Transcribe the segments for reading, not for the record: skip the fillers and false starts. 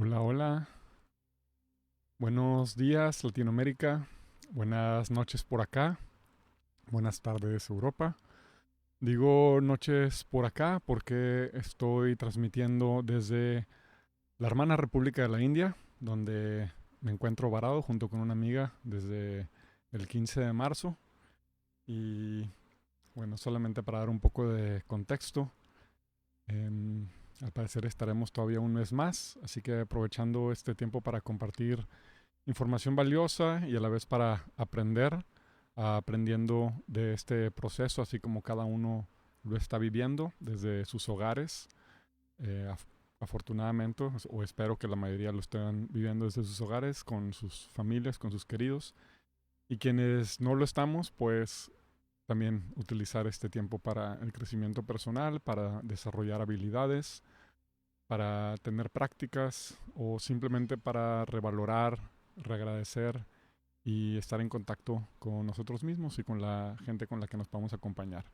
Hola, hola. Buenos días, Latinoamérica. Buenas noches por acá. Buenas tardes, Europa. Digo noches por acá porque estoy transmitiendo desde la hermana República de la India, donde me encuentro varado junto con una amiga desde el 15 de marzo. Y bueno, solamente para dar un poco de contexto, em, al parecer estaremos todavía un mes más, así que aprovechando este tiempo para compartir información valiosa y a la vez para aprender, aprendiendo de este proceso, así como cada uno lo está viviendo desde sus hogares. Eh, af- Afortunadamente, o espero que la mayoría lo estén viviendo desde sus hogares, con sus familias, con sus queridos. Y quienes no lo estamos, pues también utilizar este tiempo para el crecimiento personal, para desarrollar habilidades, para tener prácticas o simplemente para revalorar, reagradecer y estar en contacto con nosotros mismos y con la gente con la que nos vamos a acompañar.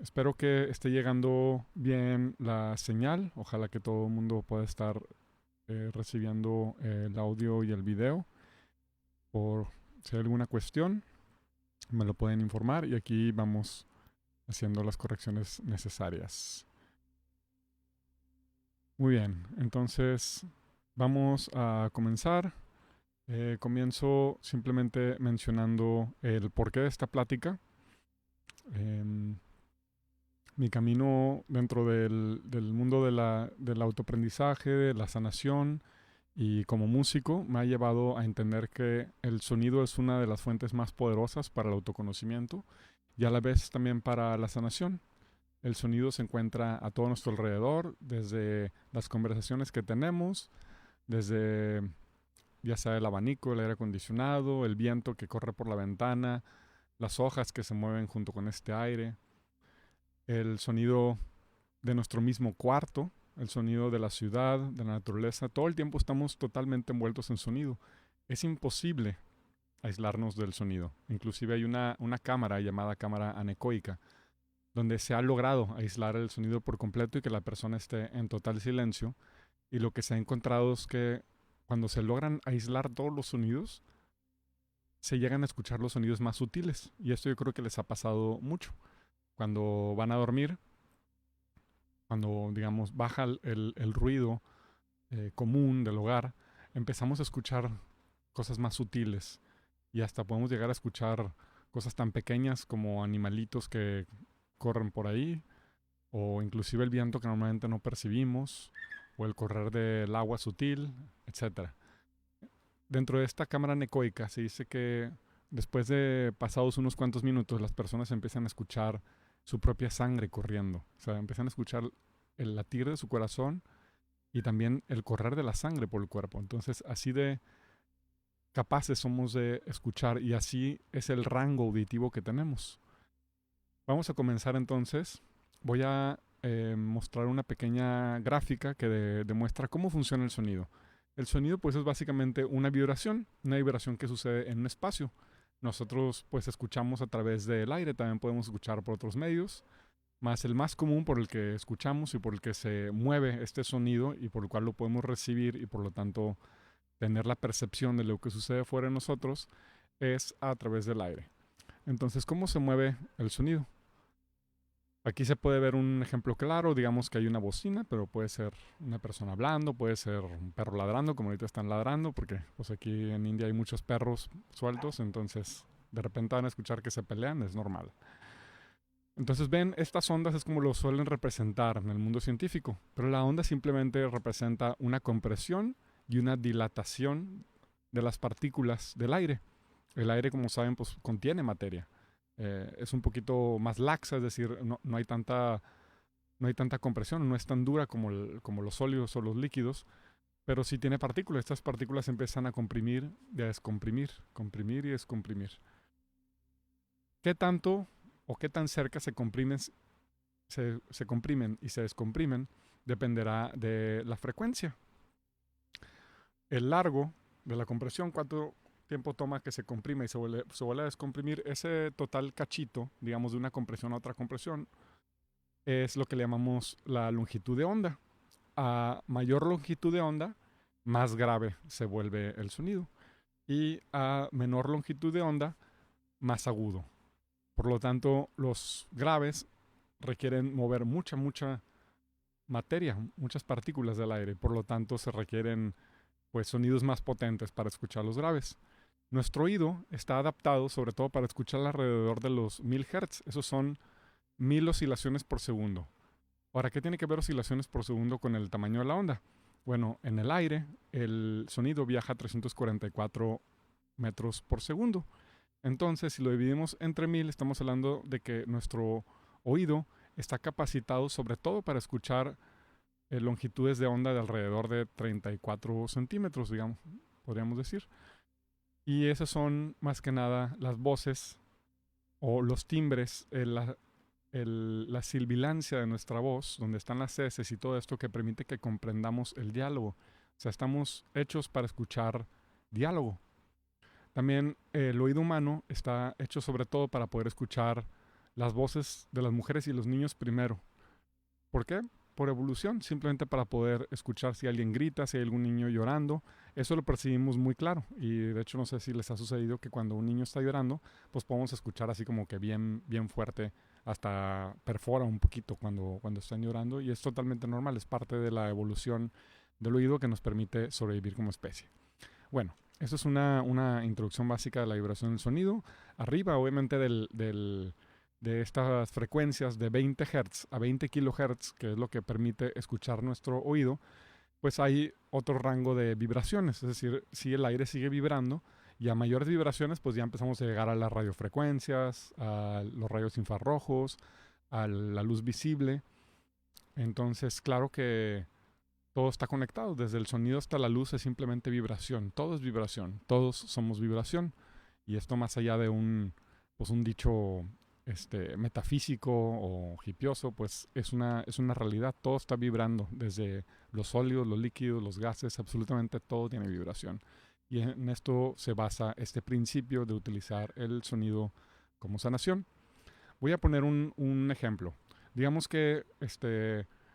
Espero que esté llegando bien la señal. Ojalá que todo el mundo pueda estar recibiendo el audio y el video. Por si hay alguna cuestión, me lo pueden informar y aquí vamos haciendo las correcciones necesarias. Muy bien, entonces vamos a comenzar. Comienzo simplemente mencionando el porqué de esta plática. Em, Mi camino dentro del mundo del autoaprendizaje, de la sanación y como músico me ha llevado a entender que el sonido es una de las fuentes más poderosas para el autoconocimiento y a la vez también para la sanación. El sonido se encuentra a todo nuestro alrededor, desde las conversaciones que tenemos, desde ya sea el abanico, el aire acondicionado, el viento que corre por la ventana, las hojas que se mueven junto con este aire, el sonido de nuestro mismo cuarto, el sonido de la ciudad, de la naturaleza. Todo el tiempo estamos totalmente envueltos en sonido. Es imposible aislarnos del sonido. Inclusive hay una cámara llamada cámara anecoica, donde se ha logrado aislar el sonido por completo y que la persona esté en total silencio. Y lo que se ha encontrado es que cuando se logran aislar todos los sonidos, se llegan a escuchar los sonidos más sutiles. Y esto yo creo que les ha pasado mucho. Cuando van a dormir, cuando digamos baja el ruido común del hogar, empezamos a escuchar cosas más sutiles y hasta podemos llegar a escuchar cosas tan pequeñas como animalitos que corren por ahí o inclusive el viento que normalmente no percibimos o el correr del agua sutil, etcétera. Dentro de esta cámara anecoica se dice que después de pasados unos cuantos minutos las personas empiezan a escuchar su propia sangre corriendo, o sea, empiezan a escuchar el latir de su corazón y también el correr de la sangre por el cuerpo. Entonces, así de capaces somos de escuchar y así es el rango auditivo que tenemos. Vamos a comenzar entonces. Voy a mostrar una pequeña gráfica que demuestra cómo funciona el sonido. El sonido pues es básicamente una vibración que sucede en un espacio. Nosotros pues escuchamos a través del aire, también podemos escuchar por otros medios, más el más común por el que escuchamos y por el que se mueve este sonido y por el cual lo podemos recibir y por lo tanto tener la percepción de lo que sucede fuera de nosotros es a través del aire. Entonces, ¿cómo se mueve el sonido? Aquí se puede ver un ejemplo claro, digamos que hay una bocina, pero puede ser una persona hablando, puede ser un perro ladrando, como ahorita están ladrando, porque pues aquí en India hay muchos perros sueltos, entonces de repente van a escuchar que se pelean, es normal. Entonces ven, estas ondas es como lo suelen representar en el mundo científico, pero la onda simplemente representa una compresión y una dilatación de las partículas del aire. El aire, como saben, pues contiene materia. Es un poquito más laxa, es decir, no hay tanta compresión, no es tan dura como, como los sólidos o los líquidos, pero sí tiene partículas. Estas partículas empiezan a comprimir y a descomprimir, comprimir y descomprimir. ¿Qué tanto o qué tan cerca se comprimen y se descomprimen? Dependerá de la frecuencia. El largo de la compresión, cuánto tiempo toma que se comprime y se vuelve a descomprimir, ese total cachito, digamos, de una compresión a otra compresión, es lo que le llamamos la longitud de onda. a mayor longitud de onda, más grave se vuelve el sonido. Y a menor longitud de onda, más agudo. Por lo tanto, los graves requieren mover mucha materia, muchas partículas del aire. Por lo tanto, se requieren pues sonidos más potentes para escuchar los graves. Nuestro oído está adaptado sobre todo para escuchar alrededor de los 1000 Hz. Esos son 1000 oscilaciones por segundo. Ahora, ¿qué tiene que ver oscilaciones por segundo con el tamaño de la onda? Bueno, en el aire el sonido viaja a 344 metros por segundo. Entonces, si lo dividimos entre 1000, estamos hablando de que nuestro oído está capacitado sobre todo para escuchar longitudes de onda de alrededor de 34 centímetros, digamos, podríamos decir. Y esas son más que nada las voces o los timbres, la silbilancia de nuestra voz, donde están las heces y todo esto que permite que comprendamos el diálogo. O sea, estamos hechos para escuchar diálogo. También el oído humano está hecho sobre todo para poder escuchar las voces de las mujeres y los niños primero. ¿Por qué? Por evolución, simplemente para poder escuchar si alguien grita, si hay algún niño llorando. Eso lo percibimos muy claro. Y de hecho no sé si les ha sucedido que cuando un niño está llorando, pues podemos escuchar así como que bien fuerte, hasta perfora un poquito cuando están llorando. Y es totalmente normal, es parte de la evolución del oído que nos permite sobrevivir como especie. Bueno, eso es una introducción básica de la vibración del sonido. Arriba, obviamente, de estas frecuencias de 20 Hz a 20 kHz, que es lo que permite escuchar nuestro oído, pues hay otro rango de vibraciones. Es decir, si el aire sigue vibrando y a mayores vibraciones, pues ya empezamos a llegar a las radiofrecuencias, a los rayos infrarrojos, a la luz visible. Entonces, claro que todo está conectado, desde el sonido hasta la luz es simplemente vibración, todo es vibración, todos somos vibración. Y esto más allá de un dicho metafísico o hipioso, pues es una realidad, todo está vibrando, desde los sólidos, los líquidos, los gases, absolutamente todo tiene vibración. Y en esto se basa este principio de utilizar el sonido como sanación. Voy a poner un ejemplo. Digamos que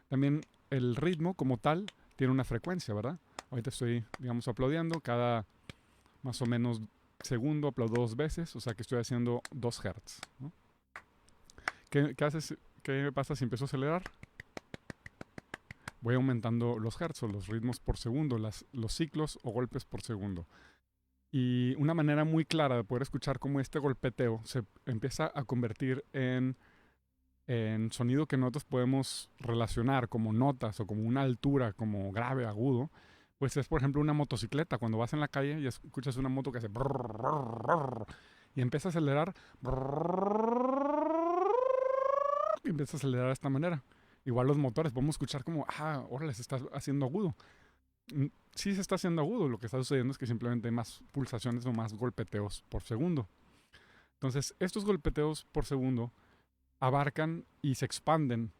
también el ritmo como tal tiene una frecuencia, ¿verdad? Ahorita estoy, digamos, aplaudiendo cada más o menos segundo, aplaudo 2 veces, o sea que estoy haciendo 2 Hz, ¿no? ¿Qué pasa si empiezo a acelerar? Voy aumentando los hertz o los ritmos por segundo, los ciclos o golpes por segundo. Y una manera muy clara de poder escuchar cómo este golpeteo se empieza a convertir en sonido que nosotros podemos relacionar como notas o como una altura, como grave, agudo, pues es por ejemplo una motocicleta. Cuando vas en la calle y escuchas una moto que hace y empieza a acelerar y empieza a acelerar de esta manera. Igual los motores, podemos escuchar como, órale, se está haciendo agudo. Sí se está haciendo agudo, lo que está sucediendo es que simplemente hay más pulsaciones o más golpeteos por segundo. Entonces, estos golpeteos por segundo abarcan y se expanden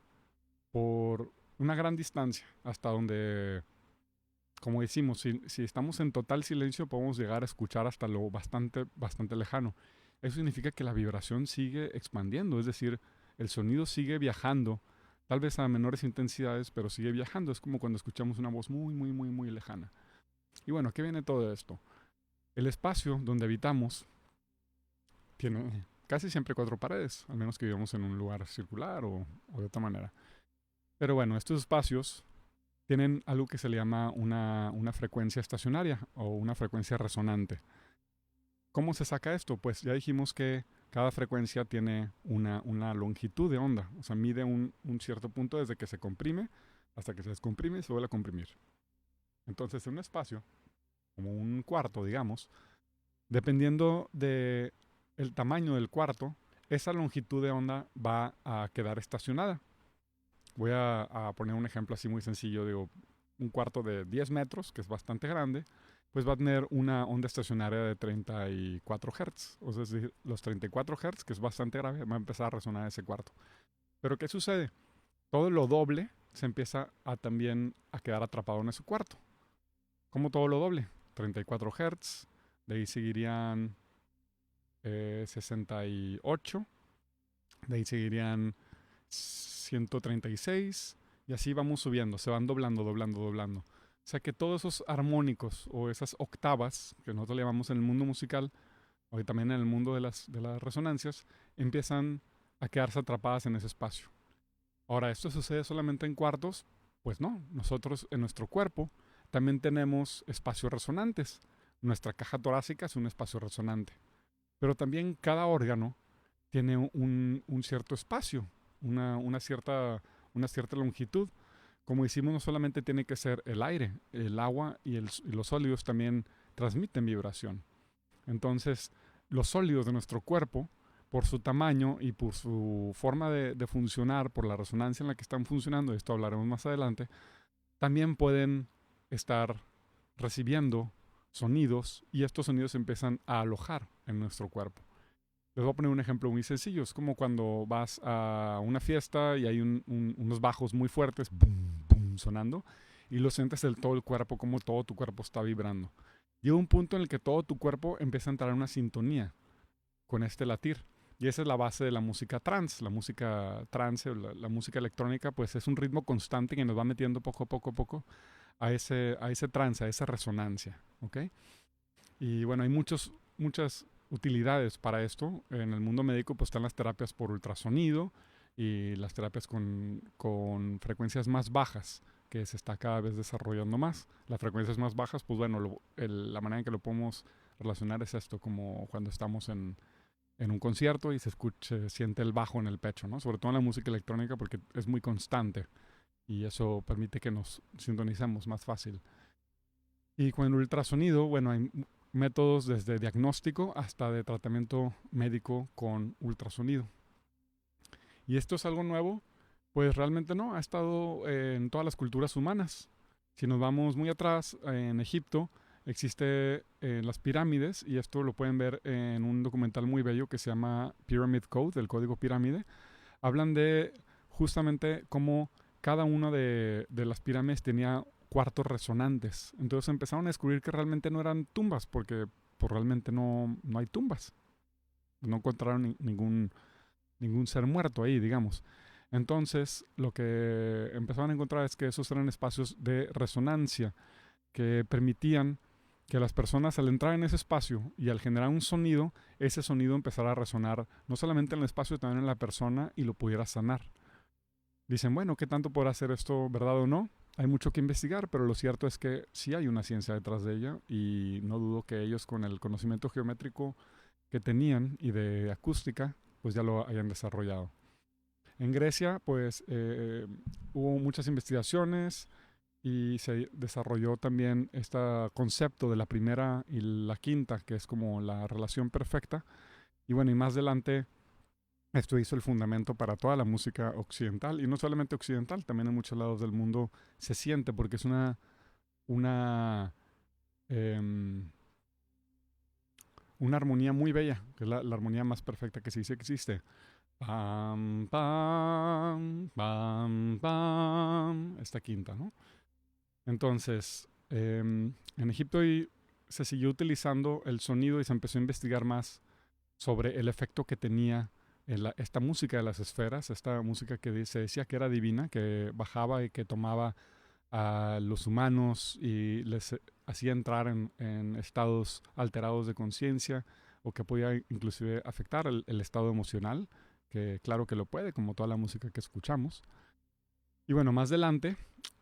por una gran distancia hasta donde, como decimos, si estamos en total silencio podemos llegar a escuchar hasta lo bastante lejano. Eso significa que la vibración sigue expandiendo, es decir, el sonido sigue viajando, tal vez a menores intensidades, pero sigue viajando. Es como cuando escuchamos una voz muy lejana. Y bueno, ¿qué viene todo esto? El espacio donde habitamos tiene casi siempre 4 paredes, al menos que vivamos en un lugar circular o de otra manera. Pero bueno, estos espacios tienen algo que se le llama una frecuencia estacionaria o una frecuencia resonante. ¿Cómo se saca esto? Pues ya dijimos que cada frecuencia tiene una longitud de onda, o sea, mide un cierto punto desde que se comprime hasta que se descomprime y se vuelve a comprimir. Entonces, en un espacio, como un cuarto, digamos, dependiendo de el tamaño del cuarto, esa longitud de onda va a quedar estacionada. Voy a poner un ejemplo así muy sencillo. Digo, un cuarto de 10 metros, que es bastante grande, pues va a tener una onda estacionaria de 34 Hz. O sea, es decir, los 34 Hz, que es bastante grave, va a empezar a resonar ese cuarto. Pero ¿qué sucede? Todo lo doble se empieza a también a quedar atrapado en ese cuarto. ¿Cómo todo lo doble? 34 Hz, de ahí seguirían 68, de ahí seguirían 136 Y así vamos subiendo, se van doblando, doblando, doblando. O sea que todos esos armónicos o esas octavas que nosotros le llamamos en el mundo musical, o también en el mundo de las resonancias, empiezan a quedarse atrapadas en ese espacio. Ahora, ¿esto sucede solamente en cuartos? Pues no, nosotros en nuestro cuerpo también tenemos espacios resonantes. Nuestra caja torácica es un espacio resonante. Pero también cada órgano tiene un cierto espacio, una cierta longitud. Como decimos, no solamente tiene que ser el aire, el agua y los sólidos también transmiten vibración. Entonces, los sólidos de nuestro cuerpo, por su tamaño y por su forma de funcionar, por la resonancia en la que están funcionando, de esto hablaremos más adelante, también pueden estar recibiendo sonidos y estos sonidos empiezan a alojar en nuestro cuerpo. Les voy a poner un ejemplo muy sencillo. Es como cuando vas a una fiesta y hay unos bajos muy fuertes, boom, boom, sonando, y lo sientes del todo el cuerpo, como todo tu cuerpo está vibrando. Llega un punto en el que todo tu cuerpo empieza a entrar en una sintonía con este latir. Y esa es la base de la música trance. La música trance o la música electrónica, pues es un ritmo constante que nos va metiendo poco a poco a poco a ese trance, a esa resonancia. ¿Ok? Y bueno, hay muchas utilidades para esto. En el mundo médico pues están las terapias por ultrasonido y las terapias con frecuencias más bajas, que se está cada vez desarrollando más. Las frecuencias más bajas, pues bueno, la manera en que lo podemos relacionar es esto, como cuando estamos en un concierto y se siente el bajo en el pecho, ¿no? Sobre todo en la música electrónica porque es muy constante y eso permite que nos sintonicemos más fácil. Y con el ultrasonido, bueno, hay métodos desde diagnóstico hasta de tratamiento médico con ultrasonido. ¿Y esto es algo nuevo? Pues realmente no, ha estado en todas las culturas humanas. Si nos vamos muy atrás, en Egipto existe las pirámides y esto lo pueden ver en un documental muy bello que se llama Pyramid Code, el código pirámide. Hablan de justamente cómo cada una de las pirámides tenía cuartos resonantes. Entonces empezaron a descubrir que realmente no eran tumbas, porque pues, realmente no hay tumbas. No encontraron ningún ser muerto ahí, digamos. Entonces, lo que empezaron a encontrar es que esos eran espacios de resonancia que permitían que las personas al entrar en ese espacio y al generar un sonido, ese sonido empezara a resonar no solamente en el espacio, también en la persona y lo pudiera sanar. Dicen, bueno, ¿qué tanto podrá hacer esto, verdad o no? Hay mucho que investigar, pero lo cierto es que sí hay una ciencia detrás de ella y no dudo que ellos con el conocimiento geométrico que tenían y de acústica, pues ya lo hayan desarrollado. En Grecia, pues hubo muchas investigaciones y se desarrolló también este concepto de la primera y la quinta, que es como la relación perfecta. Y bueno, y más adelante esto hizo el fundamento para toda la música occidental, y no solamente occidental, también en muchos lados del mundo se siente, porque es una, em, una armonía muy bella, que es la armonía más perfecta que se dice que existe. Pam, pam, pam, pam. Esta quinta, ¿no? Entonces, en Egipto se siguió utilizando el sonido y se empezó a investigar más sobre el efecto que tenía esta música de las esferas, esta música que se decía que era divina, que bajaba y que tomaba a los humanos y les hacía entrar en estados alterados de conciencia o que podía inclusive afectar el estado emocional, que claro que lo puede, como toda la música que escuchamos. Y bueno, más adelante,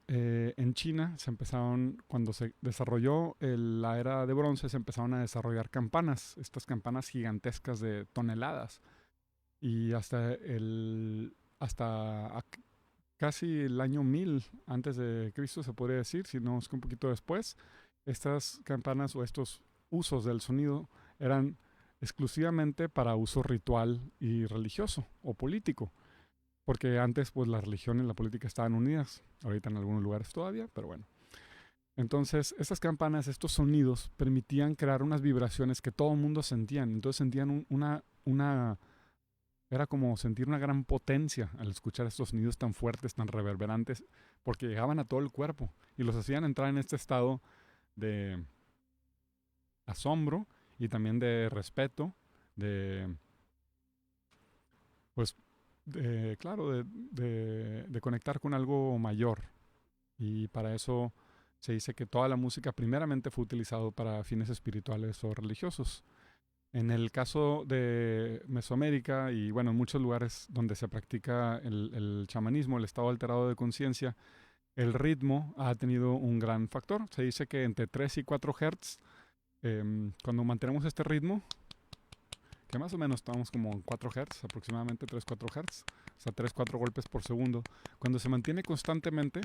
en China cuando se desarrolló la era de bronce, se empezaron a desarrollar campanas, estas campanas gigantescas de toneladas. Y hasta casi el año 1000 antes de Cristo, se podría decir, si no es que un poquito después, estas campanas o estos usos del sonido eran exclusivamente para uso ritual y religioso o político. Porque antes, pues, la religión y la política estaban unidas. Ahorita en algunos lugares todavía, pero bueno. Entonces, estas campanas, estos sonidos, permitían crear unas vibraciones que todo el mundo sentían. Entonces sentían era como sentir una gran potencia al escuchar estos sonidos tan fuertes, tan reverberantes, porque llegaban a todo el cuerpo y los hacían entrar en este estado de asombro, y también de respeto, de, pues claro, de conectar con algo mayor. Y para eso se dice que toda la música primeramente fue utilizado para fines espirituales o religiosos. En el caso de Mesoamérica y bueno, en muchos lugares donde se practica el chamanismo, el estado alterado de conciencia, el ritmo ha tenido un gran factor. Se dice que entre 3 y 4 Hz, cuando mantenemos este ritmo, que más o menos estamos como en 4 Hz, aproximadamente 3-4 Hz, o sea, 3-4 golpes por segundo, cuando se mantiene constantemente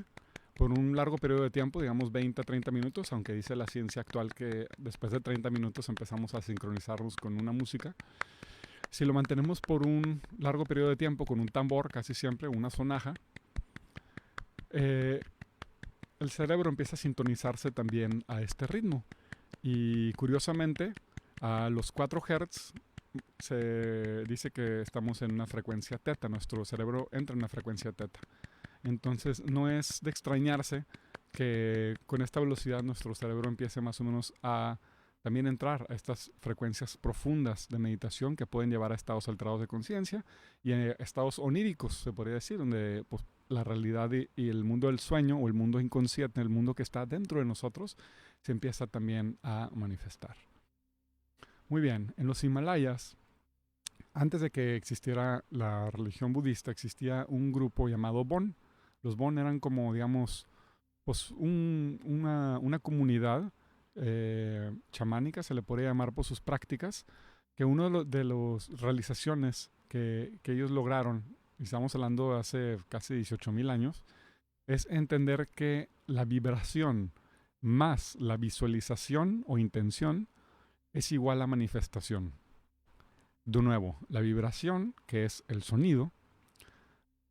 por un largo periodo de tiempo, digamos 20-30 minutos, aunque dice la ciencia actual que después de 30 minutos empezamos a sincronizarnos con una música. Si lo mantenemos por un largo periodo de tiempo con un tambor, casi siempre, una sonaja, eh, el cerebro empieza a sintonizarse también a este ritmo. Y curiosamente, a los 4 Hz se dice que estamos en una frecuencia teta, nuestro cerebro entra en una frecuencia teta. Entonces no es de extrañarse que con esta velocidad nuestro cerebro empiece más o menos a también entrar a estas frecuencias profundas de meditación que pueden llevar a estados alterados de conciencia y a estados oníricos, se podría decir, donde pues, la realidad y el mundo del sueño o el mundo inconsciente, el mundo que está dentro de nosotros, se empieza también a manifestar. Muy bien, en los Himalayas, antes de que existiera la religión budista, existía un grupo llamado Bon. Los Bon eran como, digamos, pues una comunidad chamánica, se le podría llamar por sus prácticas, que una de las realizaciones que ellos lograron, y estamos hablando de hace casi 18,000 años, es entender que la vibración más la visualización o intención es igual a manifestación. De nuevo, la vibración, que es el sonido,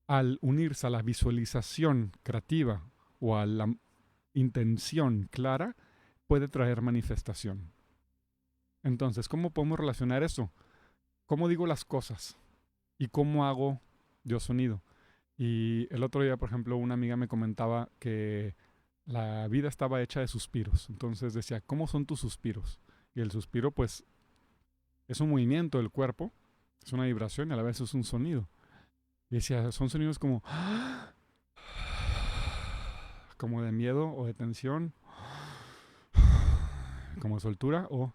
al unirse a la visualización creativa o a la intención clara, puede traer manifestación. Entonces, ¿cómo podemos relacionar eso? ¿Cómo digo las cosas? ¿Y cómo hago yo sonido? Y el otro día, por ejemplo, una amiga me comentaba que la vida estaba hecha de suspiros. Entonces decía, ¿cómo son tus suspiros? Y el suspiro, pues, es un movimiento del cuerpo, es una vibración y a la vez es un sonido. Y decía, son sonidos como de miedo o de tensión, como de soltura o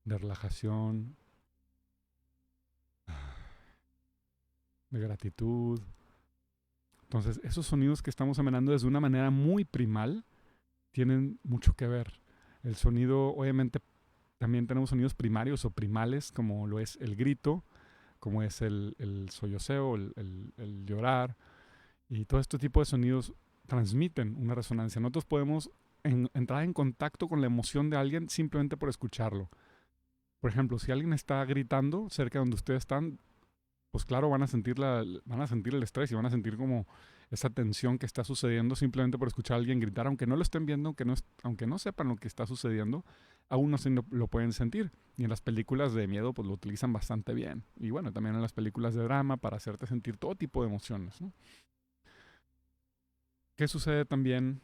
de relajación, de gratitud. Entonces, esos sonidos que estamos emanando desde una manera muy primal tienen mucho que ver. El sonido, obviamente, también tenemos sonidos primarios o primales, como lo es el grito, como es el sollozeo, el llorar. Y todo este tipo de sonidos transmiten una resonancia. Nosotros podemos entrar en contacto con la emoción de alguien simplemente por escucharlo. Por ejemplo, si alguien está gritando cerca de donde ustedes están, pues claro, van a sentir el estrés y van a sentir como esa tensión que está sucediendo simplemente por escuchar a alguien gritar, aunque no lo estén viendo, aunque no sepan lo que está sucediendo, aún así lo pueden sentir. Y en las películas de miedo, pues lo utilizan bastante bien. Y bueno, también en las películas de drama para hacerte sentir todo tipo de emociones, ¿no? ¿Qué sucede también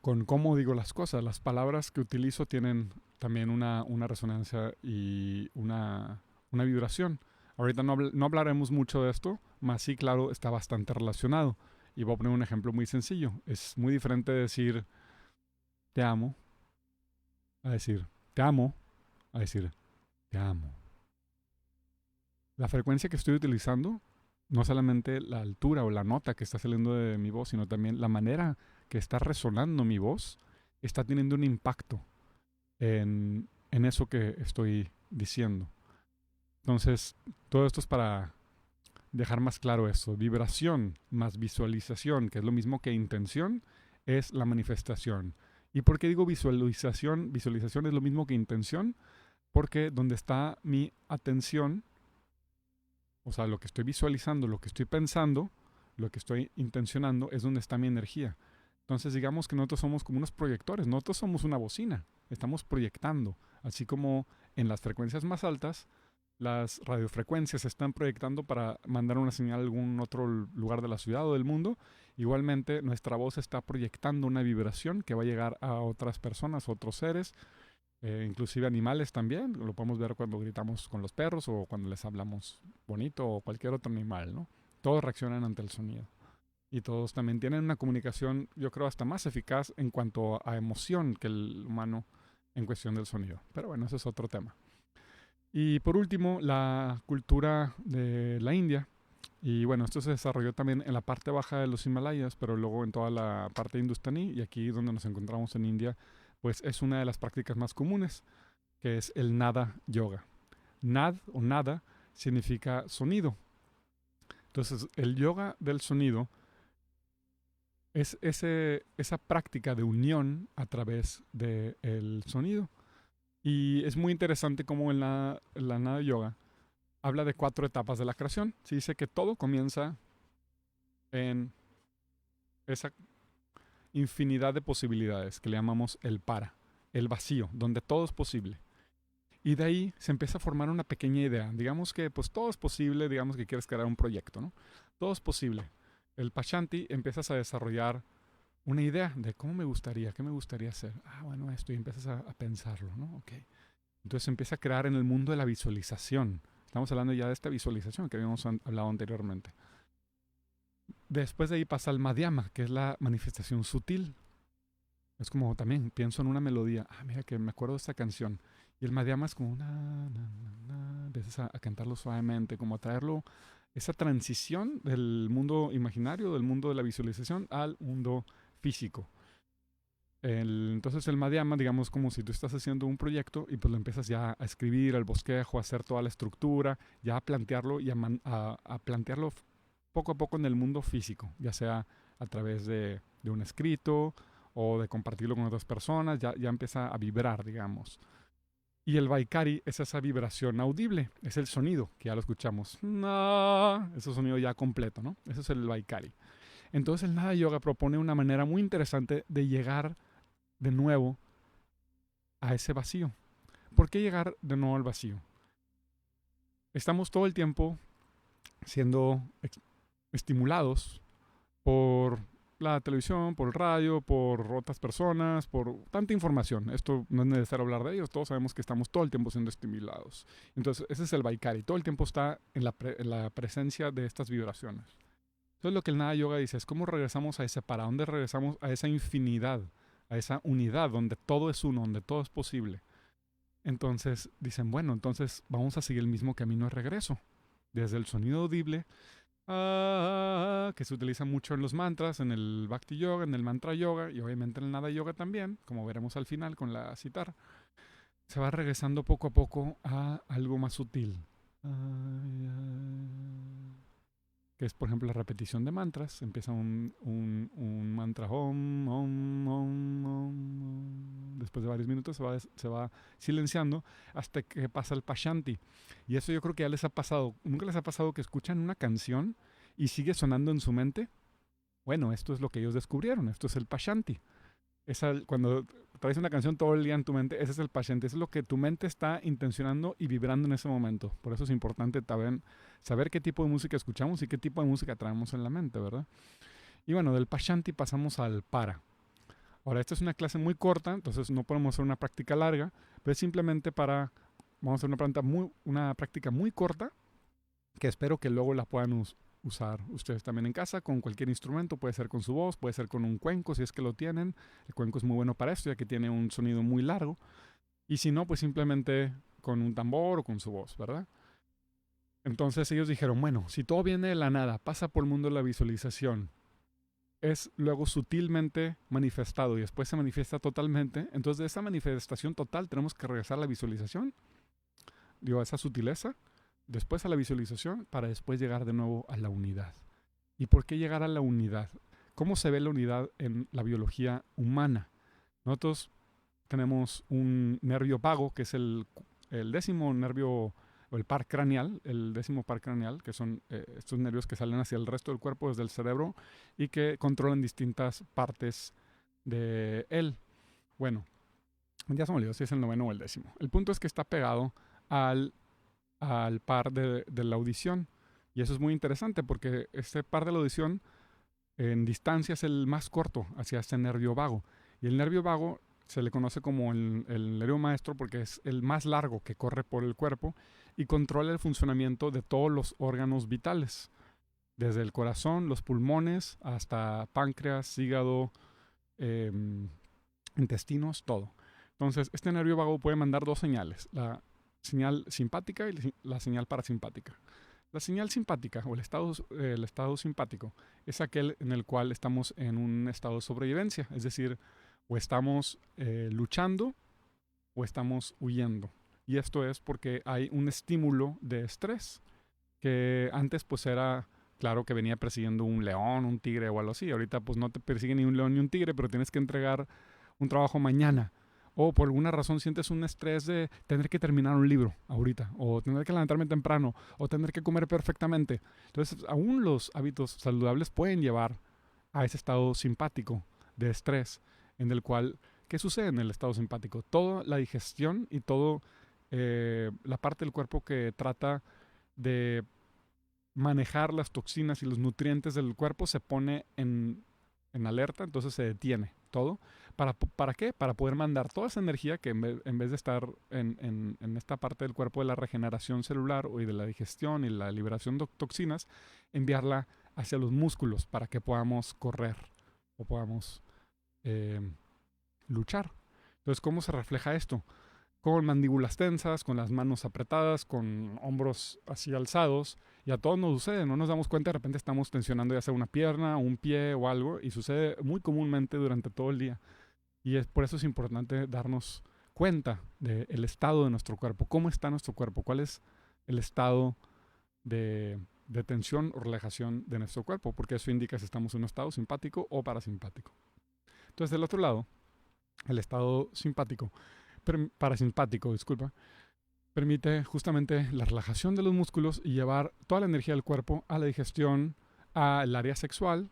con cómo digo las cosas? Las palabras que utilizo tienen también una resonancia y una vibración. Ahorita no hablaremos mucho de esto, mas sí, claro, está bastante relacionado. Y voy a poner un ejemplo muy sencillo. Es muy diferente decir te amo a decir te amo a decir te amo. La frecuencia que estoy utilizando, no solamente la altura o la nota que está saliendo de mi voz, sino también la manera que está resonando mi voz, está teniendo un impacto en eso que estoy diciendo. Entonces, todo esto es para dejar más claro eso. Vibración más visualización, que es lo mismo que intención, es la manifestación. ¿Y por qué digo visualización? Visualización es lo mismo que intención, porque donde está mi atención, o sea, lo que estoy visualizando, lo que estoy pensando, lo que estoy intencionando, es donde está mi energía. Entonces, digamos que nosotros somos como unos proyectores, nosotros somos una bocina, estamos proyectando, así como en las frecuencias más altas, las radiofrecuencias se están proyectando para mandar una señal a algún otro lugar de la ciudad o del mundo. Igualmente, nuestra voz está proyectando una vibración que va a llegar a otras personas, otros seres, inclusive animales también, lo podemos ver cuando gritamos con los perros o cuando les hablamos bonito o cualquier otro animal, ¿no? Todos reaccionan ante el sonido. Y todos también tienen una comunicación, yo creo, hasta más eficaz en cuanto a emoción que el humano en cuestión del sonido. Pero bueno, ese es otro tema. Y por último, la cultura de la India. Y bueno, esto se desarrolló también en la parte baja de los Himalayas, pero luego en toda la parte hindustaní. Y aquí donde nos encontramos en India, pues es una de las prácticas más comunes, que es el nada yoga. Nad o nada significa sonido. Entonces, el yoga del sonido es esa práctica de unión a través del sonido. Y es muy interesante cómo en la nada yoga habla de 4 etapas de la creación. Se dice que todo comienza en esa infinidad de posibilidades que le llamamos el para, el vacío, donde todo es posible. Y de ahí se empieza a formar una pequeña idea. Digamos que pues todo es posible, digamos que quieres crear un proyecto, ¿no? Todo es posible. El Pashanti empiezas a desarrollar una idea de cómo me gustaría, qué me gustaría hacer. Ah, bueno, esto, y empiezas a pensarlo, ¿no? Ok. Entonces se empieza a crear en el mundo de la visualización. Estamos hablando ya de esta visualización que habíamos hablado anteriormente. Después de ahí pasa al Madhyama, que es la manifestación sutil. Es como también pienso en una melodía. Ah, mira que me acuerdo de esta canción. Y el Madhyama es como empiezas a cantarlo suavemente, como a traerlo, esa transición del mundo imaginario, del mundo de la visualización, al mundo físico. Entonces el Madhyama, digamos, como si tú estás haciendo un proyecto y pues lo empiezas ya a escribir, al bosquejo, a hacer toda la estructura, ya a plantearlo y a plantearlo poco a poco en el mundo físico, ya sea a través de un escrito o de compartirlo con otras personas, ya empieza a vibrar, digamos. Y el Vaikari es esa vibración audible, es el sonido, que ya lo escuchamos. No, ese sonido ya completo, ¿no? Ese es el Vaikari. Entonces el Nada Yoga propone una manera muy interesante de llegar de nuevo a ese vacío. ¿Por qué llegar de nuevo al vacío? Estamos todo el tiempo siendo estimulados por la televisión, por el radio, por otras personas, por tanta información. Esto no es necesario hablar de ellos, todos sabemos que estamos todo el tiempo siendo estimulados. Entonces, ese es el Vaikari, todo el tiempo está en la presencia de estas vibraciones. Entonces, lo que el Nada Yoga dice es cómo regresamos a ese para, dónde regresamos a esa infinidad, a esa unidad donde todo es uno, donde todo es posible. Entonces dicen, bueno, entonces vamos a seguir el mismo camino de regreso. Desde el sonido audible, que se utiliza mucho en los mantras, en el Bhakti Yoga, en el Mantra Yoga y obviamente en el Nada Yoga también, como veremos al final con la citar, se va regresando poco a poco a algo más sutil. Que es, por ejemplo, la repetición de mantras. Empieza un mantra om, om, om, om. Después de varios minutos se va silenciando hasta que pasa el Pashanti. Y eso yo creo que ya les ha pasado. ¿Nunca les ha pasado que escuchan una canción y sigue sonando en su mente? Bueno, esto es lo que ellos descubrieron. Esto es el Pashanti. Cuando traes una canción todo el día en tu mente, ese es el Pashanti. Eso es lo que tu mente está intencionando y vibrando en ese momento. Por eso es importante también saber qué tipo de música escuchamos y qué tipo de música traemos en la mente, ¿verdad? Y bueno, del Pashanti pasamos al para. Ahora, esta es una clase muy corta, entonces no podemos hacer una práctica larga, pero es simplemente vamos a hacer una práctica muy corta, que espero que luego la puedan usar ustedes también en casa con cualquier instrumento, puede ser con su voz, puede ser con un cuenco si es que lo tienen. El cuenco es muy bueno para esto ya que tiene un sonido muy largo. Y si no, pues simplemente con un tambor o con su voz, ¿verdad? Entonces ellos dijeron, bueno, si todo viene de la nada, pasa por el mundo de la visualización, es luego sutilmente manifestado y después se manifiesta totalmente, entonces de esa manifestación total tenemos que regresar a la visualización, digo, a esa sutileza, después a la visualización, para después llegar de nuevo a la unidad. ¿Y por qué llegar a la unidad? ¿Cómo se ve la unidad en la biología humana? Nosotros tenemos un nervio vago, que es el décimo nervio, o el par craneal, el décimo par craneal, que son estos nervios que salen hacia el resto del cuerpo desde el cerebro y que controlan distintas partes de él. Bueno, ya se me olvidó si es el noveno o el décimo. El punto es que está pegado al par de la audición. Y eso es muy interesante porque este par de la audición en distancia es el más corto hacia este nervio vago. Y el nervio vago Se le conoce como el nervio maestro porque es el más largo que corre por el cuerpo y controla el funcionamiento de todos los órganos vitales, desde el corazón, los pulmones, hasta páncreas, hígado, eh, intestinos, todo. Entonces, este nervio vago puede mandar dos señales, la señal simpática y la señal parasimpática. La señal simpática o el estado simpático es aquel en el cual estamos en un estado de sobrevivencia, es decir, o estamos luchando o estamos huyendo. Y esto es porque hay un estímulo de estrés que antes pues era, claro que venía persiguiendo un león, un tigre o algo así. Ahorita pues no te persigue ni un león ni un tigre, pero tienes que entregar un trabajo mañana. O por alguna razón sientes un estrés de tener que terminar un libro ahorita, o tener que levantarme temprano, o tener que comer perfectamente. Entonces, aún los hábitos saludables pueden llevar a ese estado simpático de estrés, en el cual, ¿qué sucede en el estado simpático? Toda la digestión y todo la parte del cuerpo que trata de manejar las toxinas y los nutrientes del cuerpo se pone en alerta, entonces se detiene todo. ¿Para qué? Para poder mandar toda esa energía que en vez de estar en esta parte del cuerpo de la regeneración celular y de la digestión y la liberación de toxinas, enviarla hacia los músculos para que podamos correr o podamos eh, luchar. Entonces, ¿cómo se refleja esto? Con mandíbulas tensas, con las manos apretadas, con hombros así alzados. Y a todos nos sucede, no nos damos cuenta, de repente estamos tensionando ya sea una pierna, un pie o algo, y sucede muy comúnmente durante todo el día. Y por eso es importante darnos cuenta del estado de nuestro cuerpo, cómo está nuestro cuerpo, cuál es el estado de tensión o relajación de nuestro cuerpo, porque eso indica si estamos en un estado simpático o parasimpático. Entonces, del otro lado, el estado parasimpático, disculpa, permite justamente la relajación de los músculos y llevar toda la energía del cuerpo a la digestión, al área sexual,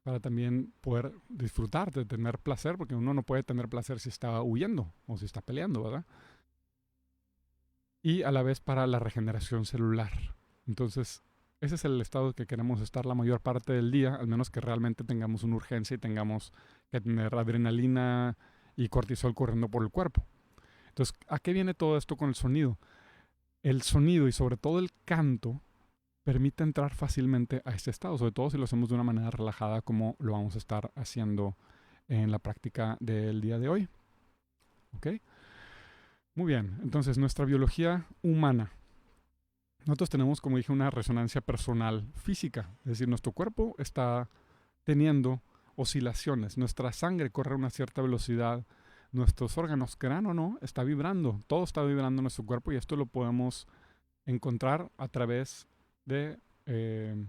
para también poder disfrutar de tener placer, porque uno no puede tener placer si está huyendo o si está peleando, ¿verdad? Y a la vez para la regeneración celular. Entonces, ese es el estado que queremos estar la mayor parte del día, al menos que realmente tengamos una urgencia y tengamos que tener adrenalina y cortisol corriendo por el cuerpo. Entonces, ¿a qué viene todo esto con el sonido? El sonido y sobre todo el canto permite entrar fácilmente a este estado, sobre todo si lo hacemos de una manera relajada como lo vamos a estar haciendo en la práctica del día de hoy. ¿Ok? Muy bien, entonces nuestra biología humana. Nosotros tenemos, como dije, una resonancia personal física, es decir, nuestro cuerpo está teniendo oscilaciones, nuestra sangre corre a una cierta velocidad, nuestros órganos, crean o no, está vibrando, todo está vibrando en nuestro cuerpo y esto lo podemos encontrar a través de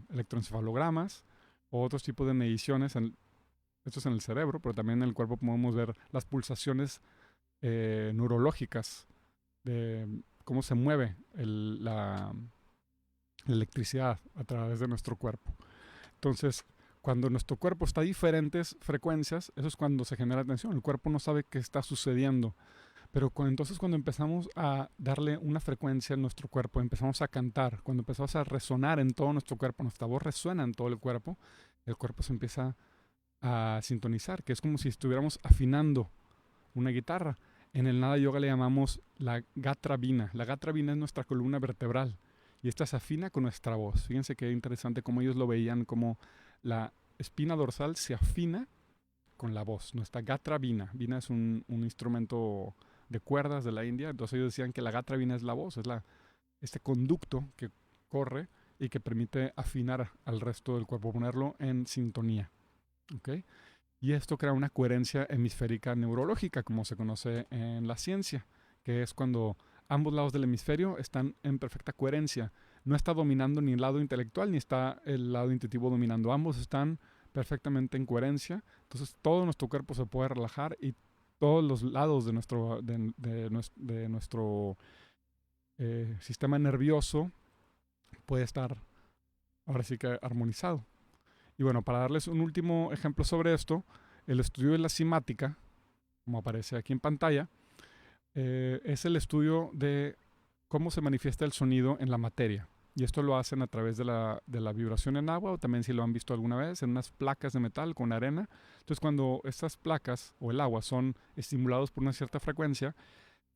electroencefalogramas o otros tipos de mediciones, esto es en el cerebro, pero también en el cuerpo podemos ver las pulsaciones neurológicas de cómo se mueve la electricidad a través de nuestro cuerpo. Entonces, cuando nuestro cuerpo está a diferentes frecuencias, eso es cuando se genera tensión. El cuerpo no sabe qué está sucediendo. Pero entonces cuando empezamos a darle una frecuencia a nuestro cuerpo, empezamos a cantar, cuando empezamos a resonar en todo nuestro cuerpo, nuestra voz resuena en todo el cuerpo se empieza a sintonizar, que es como si estuviéramos afinando una guitarra. En el Nada Yoga le llamamos la gatravina. La gatravina es nuestra columna vertebral y esta se afina con nuestra voz. Fíjense qué interesante cómo ellos lo veían, como la espina dorsal se afina con la voz. Nuestra gatravina. Vina es un instrumento de cuerdas de la India. Entonces ellos decían que la gatravina es la voz, es este conducto que corre y que permite afinar al resto del cuerpo, ponerlo en sintonía. ¿Okay? Y esto crea una coherencia hemisférica neurológica, como se conoce en la ciencia, que es cuando ambos lados del hemisferio están en perfecta coherencia. No está dominando ni el lado intelectual ni está el lado intuitivo dominando. Ambos están perfectamente en coherencia. Entonces todo nuestro cuerpo se puede relajar y todos los lados de nuestro sistema nervioso puede estar ahora sí que armonizado. Y bueno, para darles un último ejemplo sobre esto, el estudio de la cimática, como aparece aquí en pantalla, es el estudio de cómo se manifiesta el sonido en la materia. Y esto lo hacen a través de la vibración en agua, o también si lo han visto alguna vez, en unas placas de metal con arena. Entonces cuando estas placas o el agua son estimulados por una cierta frecuencia,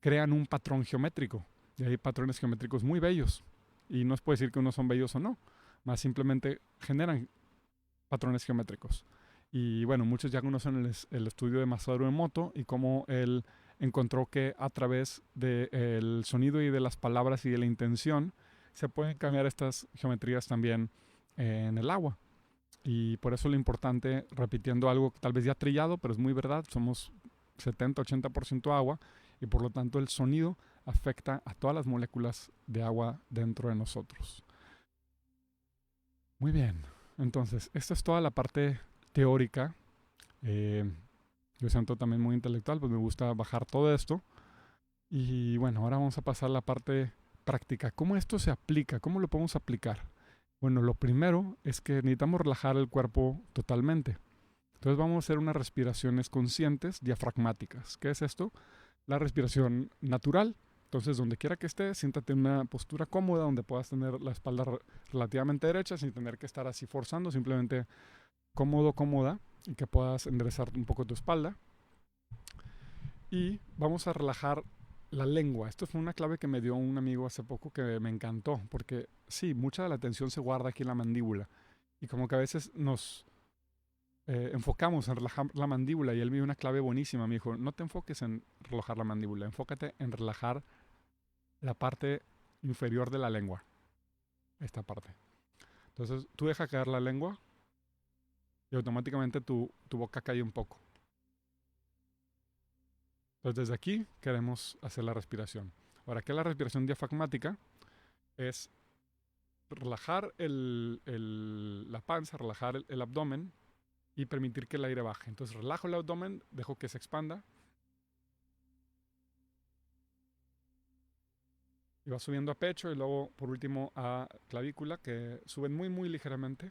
crean un patrón geométrico. Y hay patrones geométricos muy bellos. Y no se puede decir que unos son bellos o no, más simplemente generan patrones geométricos. Y bueno, muchos ya conocen el estudio de Masaru Emoto y cómo él encontró que a través del sonido y de las palabras y de la intención se pueden cambiar estas geometrías también en el agua. Y por eso lo importante, repitiendo algo que tal vez ya trillado, pero es muy verdad, somos 70-80% agua y por lo tanto el sonido afecta a todas las moléculas de agua dentro de nosotros. Muy bien, entonces esta es toda la parte teórica. Yo siento también muy intelectual, pues me gusta bajar todo esto. Y bueno, ahora vamos a pasar a la parte práctica. ¿Cómo esto se aplica? ¿Cómo lo podemos aplicar? Bueno, lo primero es que necesitamos relajar el cuerpo totalmente. Entonces vamos a hacer unas respiraciones conscientes diafragmáticas. ¿Qué es esto? La respiración natural. Entonces, donde quiera que estés, siéntate en una postura cómoda donde puedas tener la espalda relativamente derecha sin tener que estar así forzando, simplemente cómodo, cómoda, y que puedas enderezar un poco tu espalda. Y vamos a relajar la lengua. Esto fue una clave que me dio un amigo hace poco que me encantó, porque sí, mucha de la atención se guarda aquí en la mandíbula. Y como que a veces nos enfocamos en relajar la mandíbula y él me dio una clave buenísima. Me dijo, no te enfoques en relajar la mandíbula, enfócate en relajar la parte inferior de la lengua. Esta parte. Entonces tú deja caer la lengua y automáticamente tu boca cae un poco. Entonces desde aquí queremos hacer la respiración. Ahora, ¿qué es la respiración diafragmática? Es relajar la panza, relajar el abdomen y permitir que el aire baje. Entonces relajo el abdomen, dejo que se expanda y va subiendo a pecho y luego por último a clavícula, que suben muy muy ligeramente.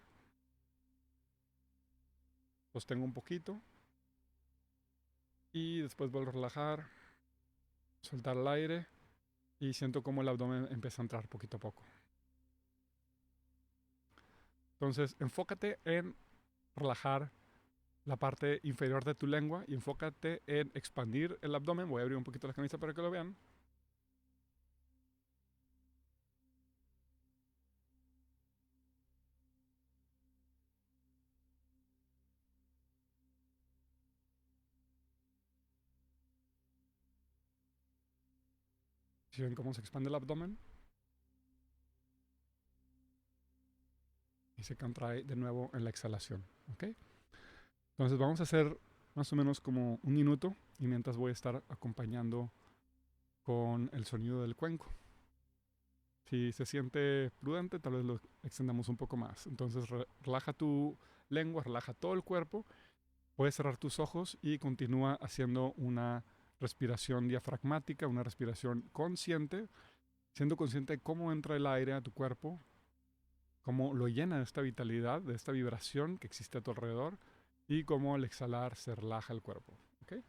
Sostengo un poquito y después vuelvo a relajar, soltar el aire y siento como el abdomen empieza a entrar poquito a poco. Entonces enfócate en relajar la parte inferior de tu lengua y enfócate en expandir el abdomen. Voy a abrir un poquito la camisa para que lo vean. Si ven cómo se expande el abdomen y se contrae de nuevo en la exhalación. ¿Okay? Entonces vamos a hacer más o menos como un minuto y mientras voy a estar acompañando con el sonido del cuenco. Si se siente prudente, tal vez lo extendamos un poco más. Entonces relaja tu lengua, relaja todo el cuerpo. Puedes cerrar tus ojos y continúa haciendo una respiración diafragmática, una respiración consciente, siendo consciente de cómo entra el aire a tu cuerpo, cómo lo llena de esta vitalidad, de esta vibración que existe a tu alrededor y cómo al exhalar se relaja el cuerpo. ¿Okay?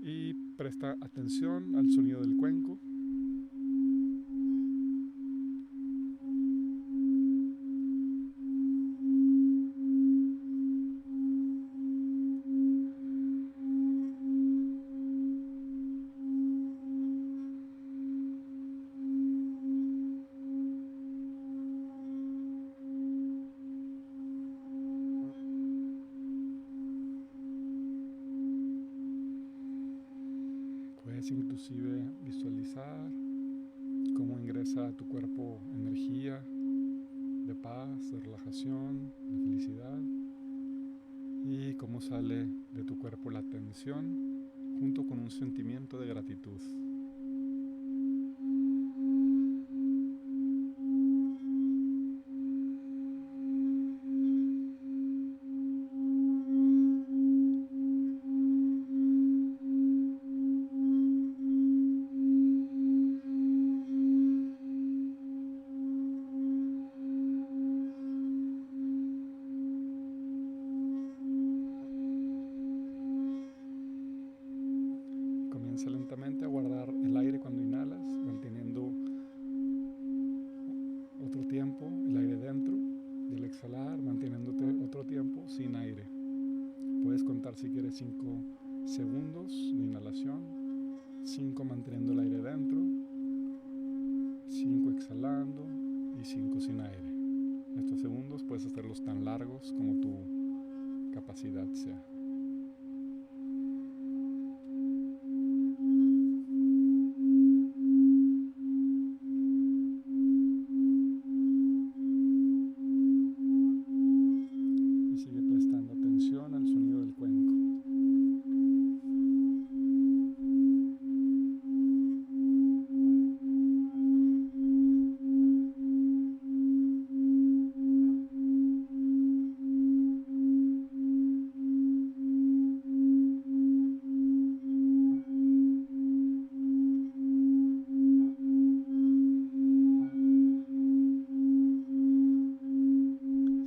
Y presta atención al sonido del cuenco. Puedes inclusive visualizar cómo ingresa a tu cuerpo energía de paz, de relajación, de felicidad y cómo sale de tu cuerpo la tensión junto con un sentimiento de gratitud. Comienza lentamente a guardar el aire cuando inhalas, manteniendo 5 manteniendo el aire dentro, 5 exhalando y 5 sin aire. Estos segundos puedes hacerlos tan largos como tu capacidad sea. Y sigue prestando atención al sonido del cuenco.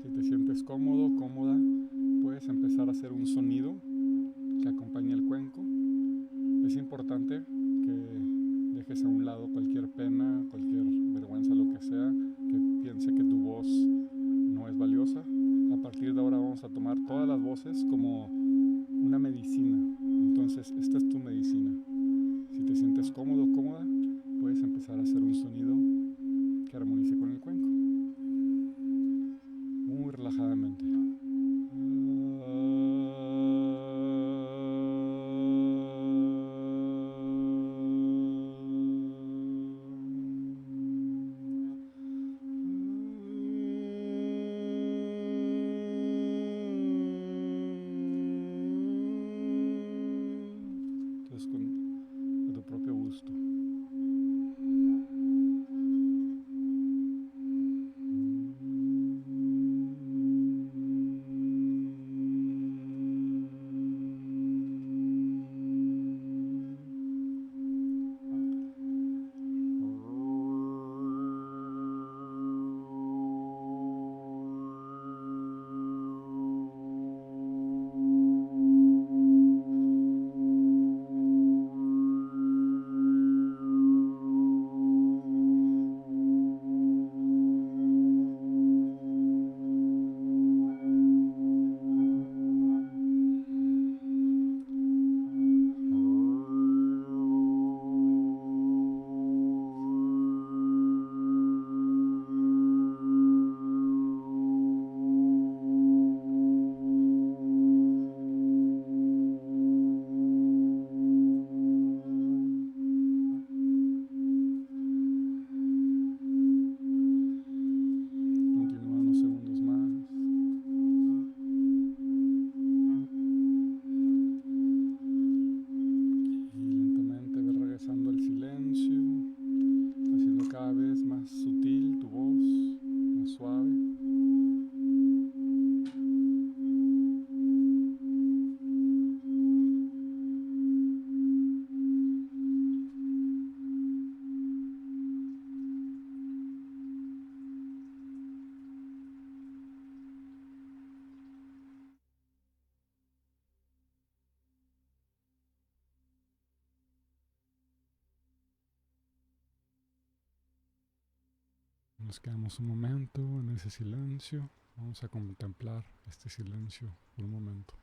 Si te sientes cómodo, cómoda, puedes empezar a hacer un sonido que acompañe el cuenco. Es importante que dejes a un lado cualquier pena, cualquier vergüenza, lo que sea, que piense que tu voz no es valiosa. A partir de ahora vamos a tomar todas las voces como una medicina. Entonces, esta es tu medicina. Si te sientes cómodo, cómoda, puedes empezar a hacer un sonido que armonice con el cuenco. Muy relajadamente. Entonces, a tu propio gusto. Continúa unos segundos más. Y lentamente ve regresando al silencio, haciendo cada vez más sutil tu voz, más suave. Nos quedamos un momento en ese silencio. Vamos a contemplar este silencio por un momento.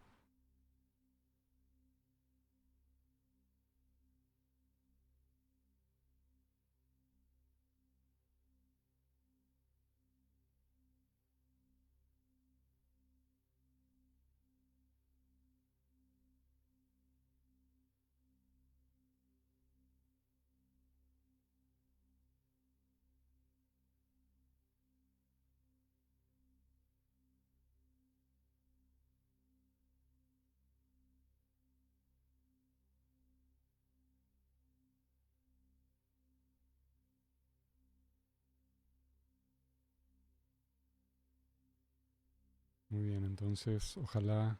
Muy bien, entonces ojalá